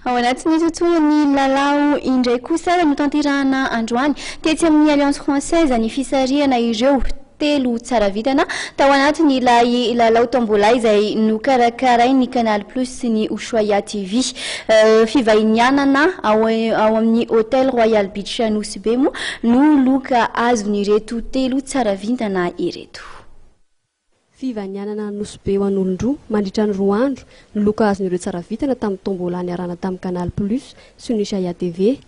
ao anatin'ny tontolon'ny lalao indray kosa no tanterahana androany tetsy amin'ny Alliance Française ny fisarihana ireo telo tsara vitana tao anatin'ny ilay lalao tombola izay nokarakarain'ny Canal Plus sy ny Ushuaïa TV. Fivahinianana ao amin'ny Hôtel Royal Beach Nosy Be moa no loka azon'ireto telo tsara vitana ireto. Fivahinianana Nosy Be ho an'olon-droa mandritra ny 2 andro ny loka azon'ireo tsara vitana tamin'ny tombola niarana tamin'ny Canal Plus sy ny Ushuaïa TV.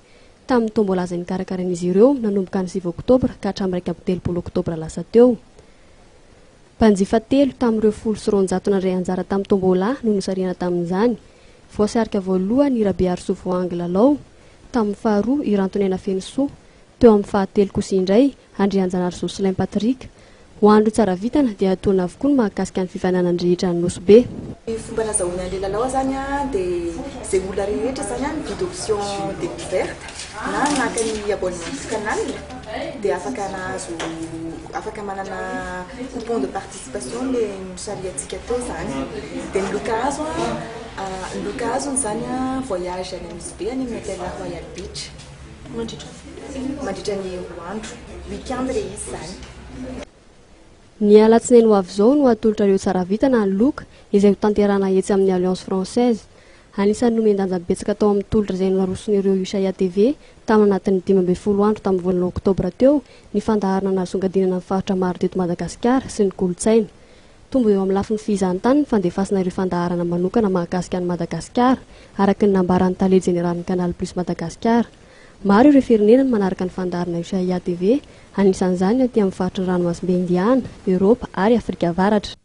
Tamin'ny tombola izay nikarakarain'izy ireo nanomboka ny 7 oktobra ka hatramin'ny 30 oktobra lasa teo. Mpanjifa 3 tamin'ireo 100 nandray anjara tamin'ny tombola no nosarihana tamin'izany. Voasarika voalohany i Rabe Arsovo Anglalao, tamin'ny faharoa i Rantonena Fenisoa, teo amin'ny fahatelo kosa indray André Anjanary Jocelyn Patrick. Ho andro tsara vitana dia atolona avokoa ny mahakasika ny fifaninana ny rehetra ny Nosy Be. Fomba nazahoana an'ilay lalao zany dia izay olona rehetra zany mividy option découverte na naka ny abonnement canal dia afaka manana coupon de participation le misariantsika teo zany. Dia ny loka azony zany voyage any Nosy Be any amin'ny Hôtel Royal Beach mandritra ny 2 andro weekend le izy zany. Ny alatsinainy ho avy izao no atolotra ireo tsara vitana ny loka izay ho tanterahana etsy amin'ny Alliance Française. Anisan'ny nomendanja betsaka tao amin'ny tolotra izay naroson'ireo Ushuaïa TV tamin'ny anatin'ny 12 andro tamin'ny volana oktobra teo ny fandaharana nahasongadinana amin'ny faritra maro teto Madagasikara sy ny kolontsaina. Tombo eo amin'ny lafiny fizahantany ny fandefasana ireo fandaharana manokana mahakasika ny Madagasikara araka ny nambaran'ny taleha jeneralin'ny Canal Plus Madagasikara. Maro ireo firenena manaraka ny fandaharana Ushuaïa TV, anisan'izany aty amin'ny faritry ny ranomasimbe Indiana, Eoropa ary Afrika Avaratra.